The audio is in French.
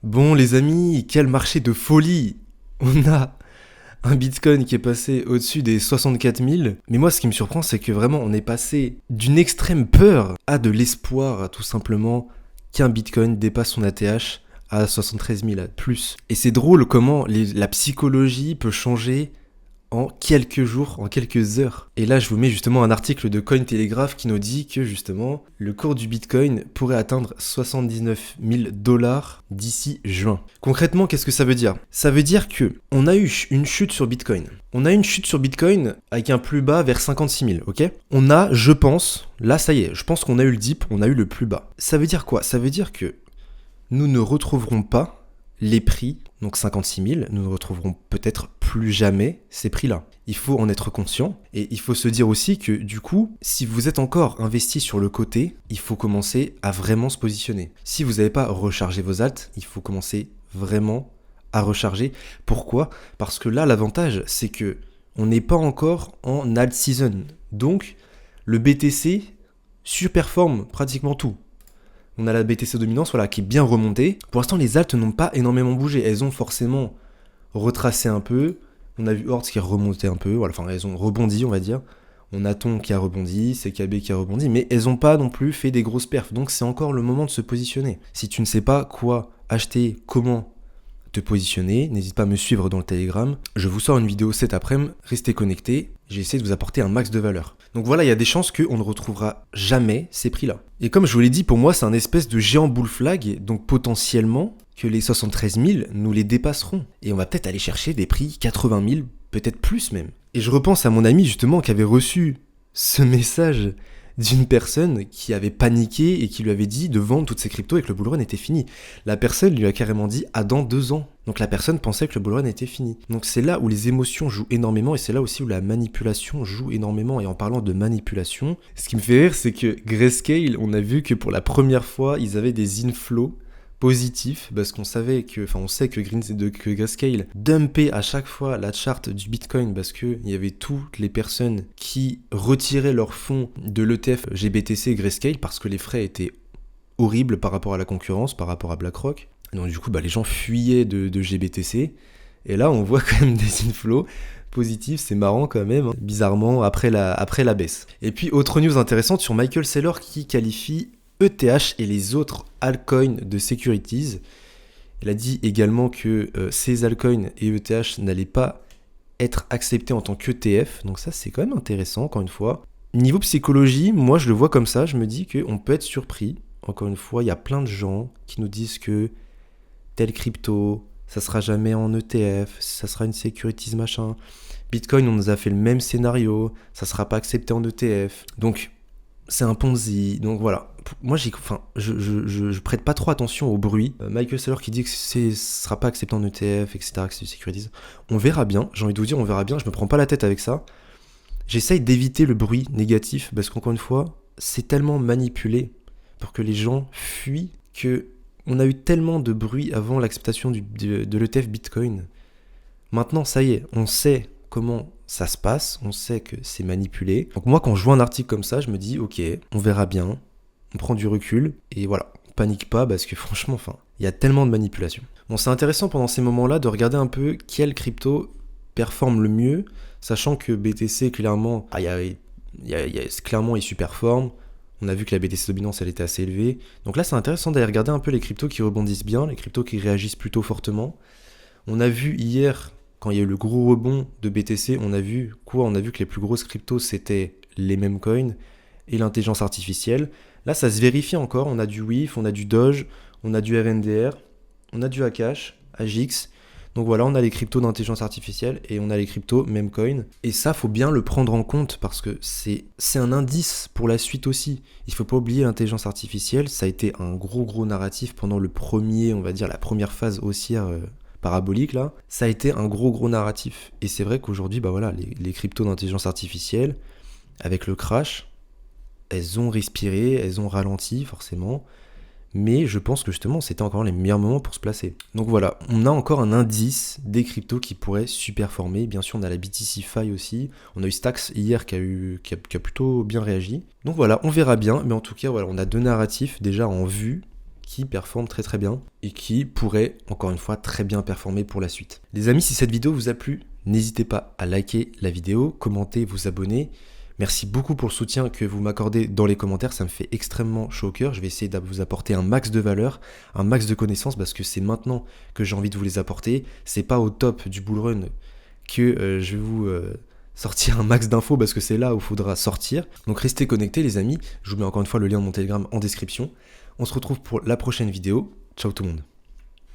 Bon les amis, quel marché de folie! On a un Bitcoin qui est passé au-dessus des 64 000. Mais moi ce qui me surprend c'est que vraiment on est passé d'une extrême peur à de l'espoir à tout simplement qu'un Bitcoin dépasse son ATH à 73 000 plus. Et c'est drôle comment la psychologie peut changer en quelques jours, en quelques heures. Et là, je vous mets justement un article de Cointelegraph qui nous dit que justement, le cours du Bitcoin pourrait atteindre 79 000 dollars d'ici juin. Concrètement, qu'est-ce que ça veut dire? Ça veut dire que on a eu une chute sur Bitcoin. On a une chute sur Bitcoin avec un plus bas vers 56 000, ok? On a, je pense, là ça y est, je pense qu'on a eu le dip, on a eu le plus bas. Ça veut dire quoi? Ça veut dire que nous ne retrouverons pas les prix, donc 56 000, nous ne retrouverons peut-être plus jamais ces prix-là. Il faut en être conscient et il faut se dire aussi que du coup, si vous êtes encore investi sur le côté, il faut commencer à vraiment se positionner. Si vous n'avez pas rechargé vos alts, il faut commencer vraiment à recharger. Pourquoi? Parce que là, l'avantage, c'est que on n'est pas encore en alt season. Donc, le BTC surperforme pratiquement tout. On a la BTC dominance voilà, qui est bien remontée. Pour l'instant, les alts n'ont pas énormément bougé. Elles ont forcément retracé un peu. On a vu Hortz qui a remonté un peu. Voilà, enfin, elles ont rebondi, on va dire. On a Ton qui a rebondi, CKB qui a rebondi. Mais elles n'ont pas non plus fait des grosses perfs. Donc, c'est encore le moment de se positionner. Si tu ne sais pas quoi acheter, comment te positionner, n'hésite pas à me suivre dans le Telegram. Je vous sors une vidéo cet après-midi. Restez connectés. J'ai essayé de vous apporter un max de valeur. Donc voilà, il y a des chances qu'on ne retrouvera jamais ces prix-là. Et comme je vous l'ai dit, pour moi, c'est un espèce de géant bull flag, donc potentiellement que les 73 000, nous les dépasserons. Et on va peut-être aller chercher des prix 80 000, peut-être plus même. Et je repense à mon ami justement qui avait reçu ce message d'une personne qui avait paniqué et qui lui avait dit de vendre toutes ses cryptos et que le bull run était fini. La personne lui a carrément dit « à dans 2 ans ». Donc la personne pensait que le bull run était fini. Donc c'est là où les émotions jouent énormément et c'est là aussi où la manipulation joue énormément. Et en parlant de manipulation, ce qui me fait rire, c'est que Grayscale, on a vu que pour la première fois, ils avaient des inflows positif parce qu'on savait que, enfin on sait que Grayscale dumpait à chaque fois la charte du Bitcoin parce que il y avait toutes les personnes qui retiraient leurs fonds de l'ETF GBTC Grayscale parce que les frais étaient horribles par rapport à la concurrence, par rapport à BlackRock. Donc du coup les gens fuyaient de GBTC et là on voit quand même des inflows positifs, c'est marrant quand même, hein, bizarrement après la baisse. Et puis autre news intéressante sur Michael Saylor qui qualifie ETH et les autres altcoins de securities. Elle a dit également que ces altcoins et ETH n'allaient pas être acceptés en tant qu'ETF. Donc ça, c'est quand même intéressant, encore une fois. Niveau psychologie, moi, je le vois comme ça. Je me dis qu'on peut être surpris. Encore une fois, il y a plein de gens qui nous disent que tel crypto, ça sera jamais en ETF, ça sera une securities machin. Bitcoin, on nous a fait le même scénario, ça sera pas accepté en ETF. Donc, c'est un Ponzi, donc voilà. Moi, je prête pas trop attention au bruit. Michael Saylor qui dit que ce sera pas accepté en ETF, etc., que c'est du securities. On verra bien, j'ai envie de vous dire, on verra bien, je me prends pas la tête avec ça. J'essaye d'éviter le bruit négatif, parce qu'encore une fois, c'est tellement manipulé pour que les gens fuient, que on a eu tellement de bruit avant l'acceptation de l'ETF Bitcoin. Maintenant, ça y est, on sait comment ça se passe, on sait que c'est manipulé. Donc moi, quand je vois un article comme ça, je me dis, ok, on verra bien, on prend du recul, et voilà, on panique pas, parce que franchement, il y a tellement de manipulation. Bon, c'est intéressant pendant ces moments-là de regarder un peu quelle crypto performe le mieux, sachant que BTC, clairement, clairement, il superforme. On a vu que la BTC dominance, elle était assez élevée. Donc là, c'est intéressant d'aller regarder un peu les cryptos qui rebondissent bien, les cryptos qui réagissent plutôt fortement. On a vu hier, quand il y a eu le gros rebond de BTC, on a vu que les plus grosses cryptos, c'était les mêmes coins et l'intelligence artificielle. Là, ça se vérifie encore. On a du WIF, on a du Doge, on a du RNDR, on a du Akash, AGX. Donc voilà, on a les cryptos d'intelligence artificielle et on a les cryptos Memecoin. Et ça, faut bien le prendre en compte parce que c'est un indice pour la suite aussi. Il faut pas oublier l'intelligence artificielle. Ça a été un gros narratif pendant la première phase haussière parabolique là. Ça a été un gros narratif. Et c'est vrai qu'aujourd'hui, les cryptos d'intelligence artificielle, avec le crash, elles ont respiré, elles ont ralenti forcément. Mais je pense que justement, c'était encore les meilleurs moments pour se placer. Donc voilà, on a encore un indice des cryptos qui pourraient superformer. Bien sûr, on a la BTC Fi aussi. On a eu Stax hier qui a plutôt bien réagi. Donc voilà, on verra bien. Mais en tout cas, voilà, on a deux narratifs déjà en vue qui performe très très bien et qui pourrait encore une fois très bien performer pour la suite. Les amis, si cette vidéo vous a plu, n'hésitez pas à liker la vidéo, commenter, vous abonner. Merci beaucoup pour le soutien que vous m'accordez dans les commentaires, ça me fait extrêmement chaud au cœur. Je vais essayer de vous apporter un max de valeur, un max de connaissances parce que c'est maintenant que j'ai envie de vous les apporter. C'est pas au top du bullrun que je vais vous sortir un max d'infos parce que c'est là où il faudra sortir. Donc restez connectés les amis, je vous mets encore une fois le lien de mon Telegram en description. On se retrouve pour la prochaine vidéo. Ciao tout le monde.